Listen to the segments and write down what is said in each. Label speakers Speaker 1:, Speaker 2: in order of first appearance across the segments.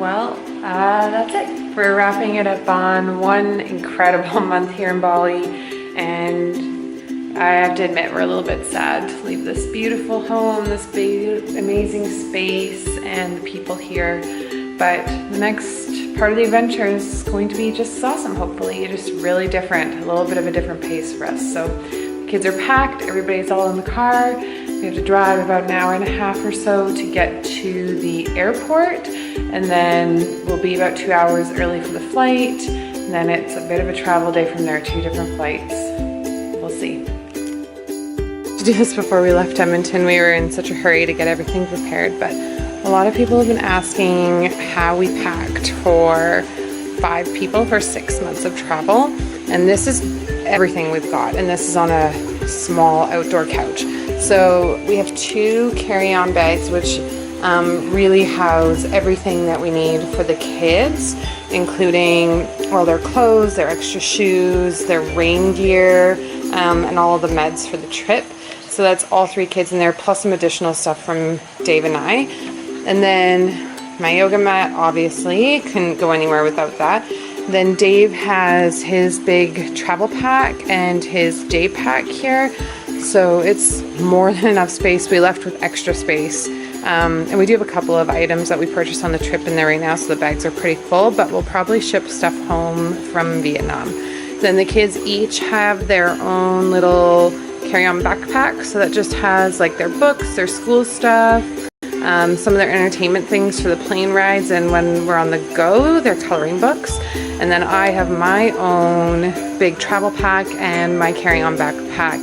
Speaker 1: Well, that's it. We're wrapping it up on one incredible month here in Bali, and I have to admit we're a little bit sad to leave this beautiful home, this big, amazing space, and the people here. But the next part of the adventure is going to be just awesome, hopefully. Just really different, a little bit of a different pace for us. So the kids are packed, everybody's all in the car. We have to drive about an hour and a half or so to get to the airport, and then we'll be about 2 hours early for the flight. And then it's a bit of a travel day from there, 2 different flights. We'll see. To do this before we left Edmonton, we were in such a hurry to get everything prepared, but a lot of people have been asking how we packed for 5 people for 6 months of travel. And this is everything we've got. And this is on a small outdoor couch. So we have 2 carry-on bags, which really house everything that we need for the kids, including all their clothes, their extra shoes, their rain gear, and all of the meds for the trip. So that's all 3 kids in there, plus some additional stuff from Dave and I. And then my yoga mat, obviously, couldn't go anywhere without that. Then Dave has his big travel pack and his day pack here. So it's more than enough space. We left with extra space. And we do have a couple of items that we purchased on the trip in there right now, so the bags are pretty full, but we'll probably ship stuff home from Vietnam. Then the kids each have their own little carry-on backpack, so that just has like their books, their school stuff, some of their entertainment things for the plane rides, and when we're on the go, their coloring books. And then I have my own big travel pack and my carry-on backpack.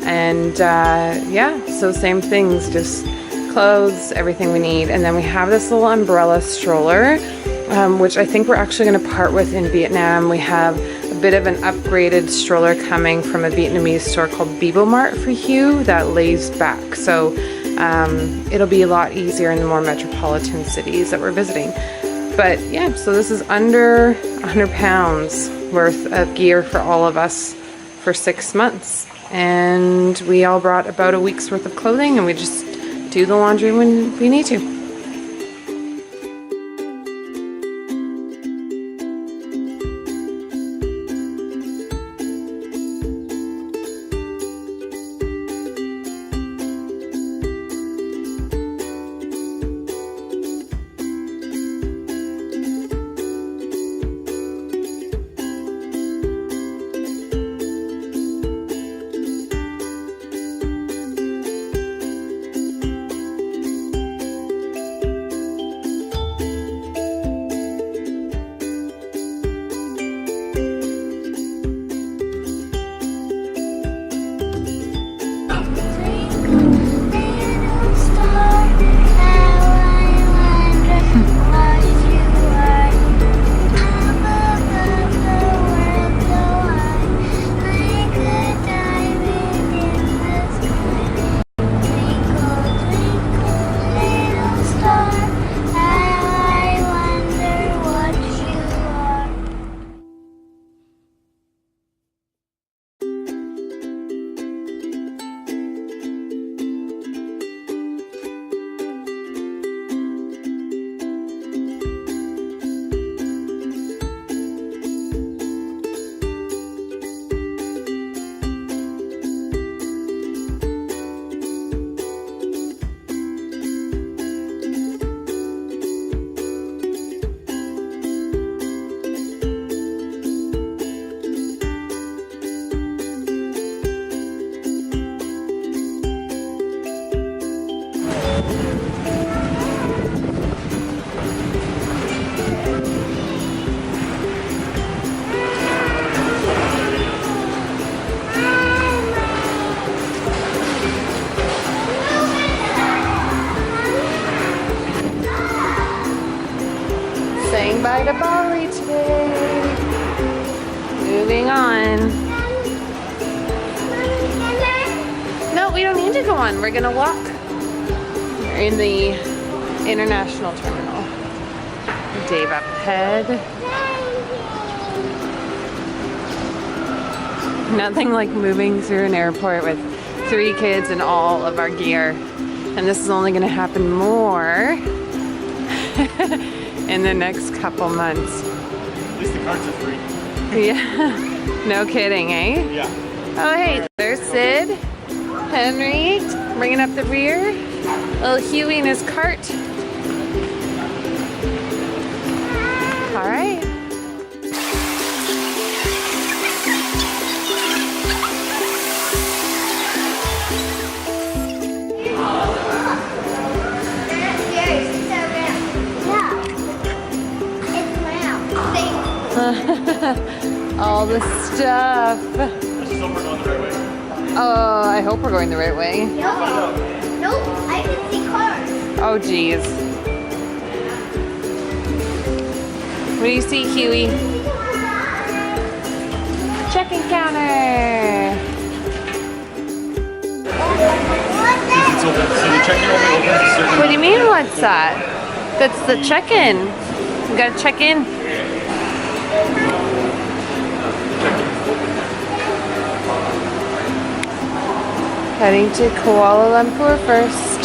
Speaker 1: And yeah, so same things, just clothes, everything we need. And then we have this little umbrella stroller, which I think we're actually going to part with in Vietnam. We have a bit of an upgraded stroller coming from a Vietnamese store called Bibo Mart for Hugh that lays back. So it'll be a lot easier in the more metropolitan cities that we're visiting. But yeah, so this is under 100 pounds worth of gear for all of us for 6 months. And we all brought about a week's worth of clothing, and we just do the laundry when we need to. Saying bye to Bali today. Moving on. No, we don't need to go on. We're gonna walk. We're in the international terminal. Dave up ahead. Nothing like moving through an airport with 3 kids and all of our gear. And this is only gonna happen more in the next couple months.
Speaker 2: At least the cards are free.
Speaker 1: Yeah, no kidding, eh?
Speaker 2: Yeah.
Speaker 1: Oh, hey, there's Sid, Henry, bringing up the rear. Little Huey in his cart. All right. All the stuff.
Speaker 2: Let's just hope we're going the right way.
Speaker 1: Oh, I hope we're going the right way.
Speaker 3: Nope, I can see cars.
Speaker 1: Oh, geez. What do you see, Huey? Check-in counter.
Speaker 2: It's open. So the check-in only opens a certain
Speaker 1: What do you mean, what's that? That's the check-in. We gotta check in. Heading to Kuala Lumpur first.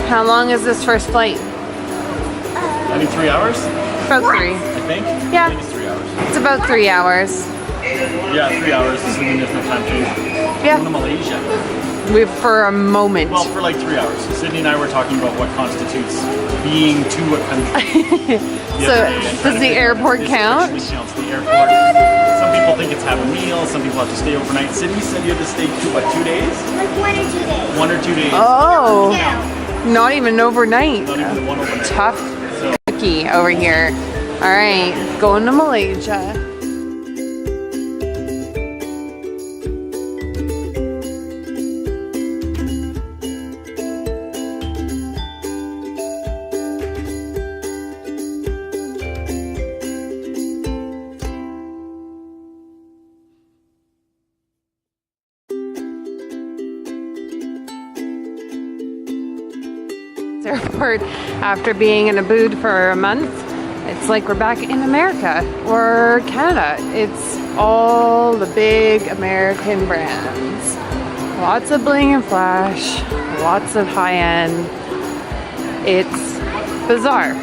Speaker 1: How long is this first flight?
Speaker 2: I think 3 hours,
Speaker 1: About 3.
Speaker 2: I think.
Speaker 1: Yeah.
Speaker 2: I think it's 3 hours.
Speaker 1: It's about 3 hours.
Speaker 2: Yeah, 3 hours, assuming there's no time change.
Speaker 1: Yeah.
Speaker 2: Going to Malaysia.
Speaker 1: For a moment.
Speaker 2: Well, for like 3 hours. Sydney and I were talking about what constitutes being to a country.
Speaker 1: So, does the airport count?
Speaker 2: This counts the airport. Some people think it's have a meal. Some people have to stay overnight. Sydney said you had to stay 2 days?
Speaker 3: Like 1 or 2 days.
Speaker 2: 1 or 2 days.
Speaker 1: Oh,
Speaker 3: Yeah.
Speaker 1: not even overnight.
Speaker 2: Not even one overnight.
Speaker 1: Tough
Speaker 2: So,
Speaker 1: cookie over here. All right, going to Malaysia. Airport after being in a boot for a month. It's like we're back in America or Canada. It's all the big American brands. Lots of bling and flash, lots of high end. It's bizarre.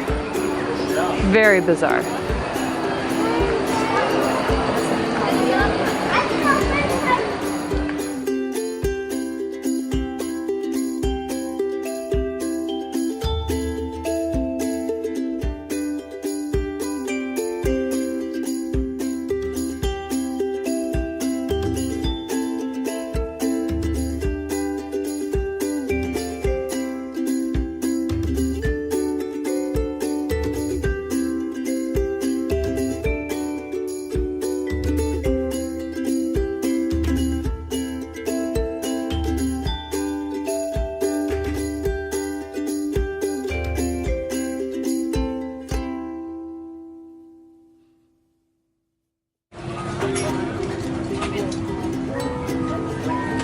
Speaker 1: Very bizarre.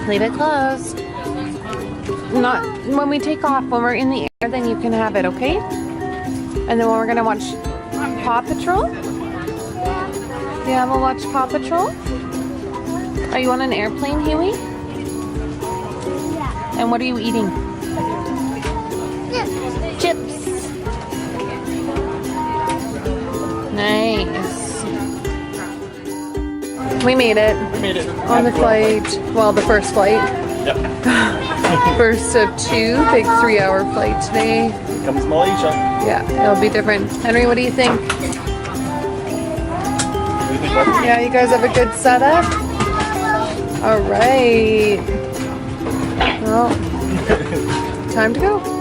Speaker 1: Leave it closed. Not when we take off, when we're in the air, then you can have it, okay? And then when we're gonna watch Paw Patrol? Yeah, we'll watch Paw Patrol. Are you on an airplane, Huey? And what are you eating? Chips. Nice. We made it.
Speaker 2: we made it.
Speaker 1: On the flight, well, the first flight.
Speaker 2: Yep.
Speaker 1: First of 2, big 3-hour flight today.
Speaker 2: Here comes Malaysia.
Speaker 1: Yeah, it'll be different. Henry, what do you think?
Speaker 2: What do you think, bud?
Speaker 1: Yeah, you guys have a good setup? All right. Well, time to go.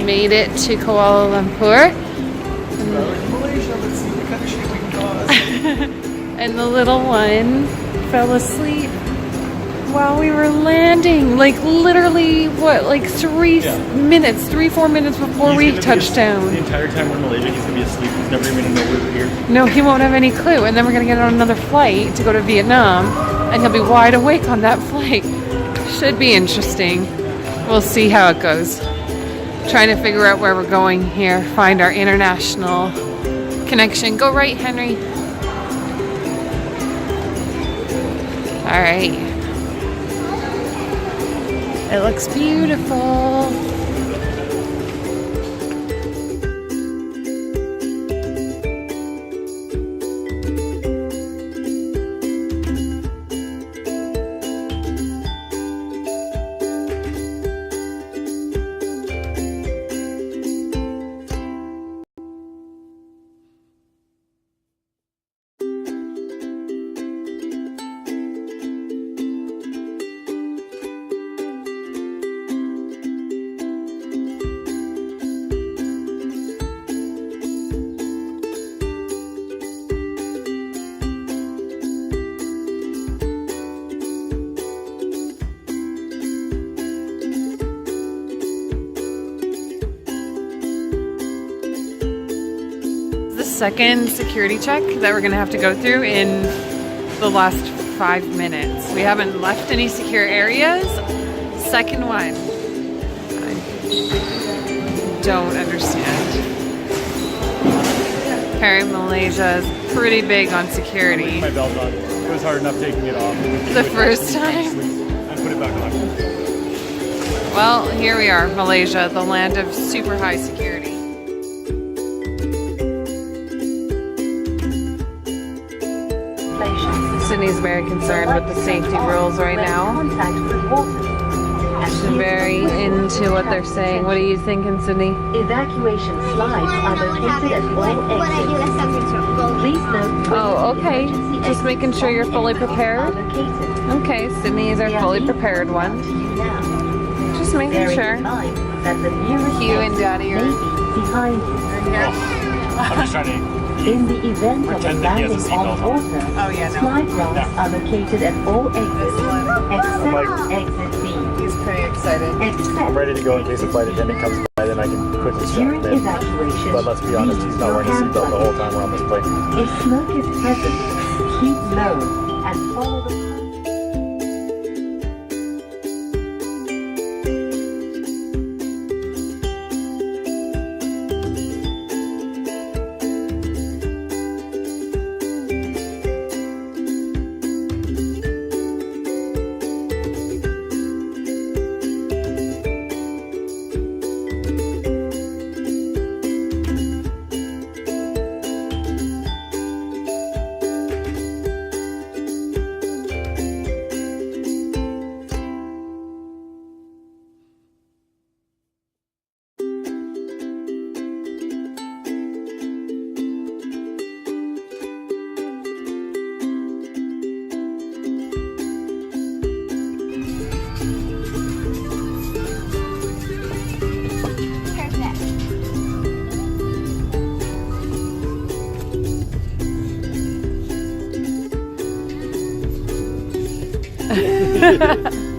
Speaker 1: made it to Kuala Lumpur.
Speaker 2: Malaysia, let's see what kind of shit we can cause.
Speaker 1: And the little one fell asleep while we were landing. Like literally, what, like 3 minutes, 3-4 minutes before we touched down.
Speaker 2: The entire time we're in Malaysia, he's gonna be asleep. He's never even gonna know we're here.
Speaker 1: No, he won't have any clue. And then we're gonna get on another flight to go to Vietnam, and he'll be wide awake on that flight. Should be interesting. We'll see how it goes. Trying to figure out where we're going here. Find our international connection. Go right, Henry. All right. It looks beautiful. Second security check that we're gonna have to go through in the last 5 minutes. We haven't left any secure areas. Second one. I don't understand. Apparently Malaysia is pretty big on security.
Speaker 2: My belt on. It was hard enough taking it off.
Speaker 1: The first time?
Speaker 2: I put it back on.
Speaker 1: Well, here we are, Malaysia, the land of super high security. Sydney's very concerned with the safety rules right now. She's very into what they're saying. What are you thinking, Sydney?
Speaker 4: Evacuation slides are located at all exits. Please note.
Speaker 1: Oh, okay. Just making sure you're fully prepared. Okay, Sydney is our fully prepared one. Just making sure. Hugh and Daddy are
Speaker 4: behind you.
Speaker 2: I'm just trying to.
Speaker 4: In the event of a
Speaker 2: Pretend that he has a
Speaker 4: landing
Speaker 2: seatbelt
Speaker 4: on
Speaker 2: on.
Speaker 4: water, slide ramps are located at all exits, except exit B.
Speaker 1: He's pretty excited.
Speaker 4: Except
Speaker 2: I'm ready to go in case a flight attendant comes by, then I can quickly strap
Speaker 4: during
Speaker 2: him in.
Speaker 4: evacuation,
Speaker 2: But let's be honest, he's not wearing a seatbelt the whole time we're on this plane.
Speaker 4: if smoke is present, keep low and follow the
Speaker 3: Perfect.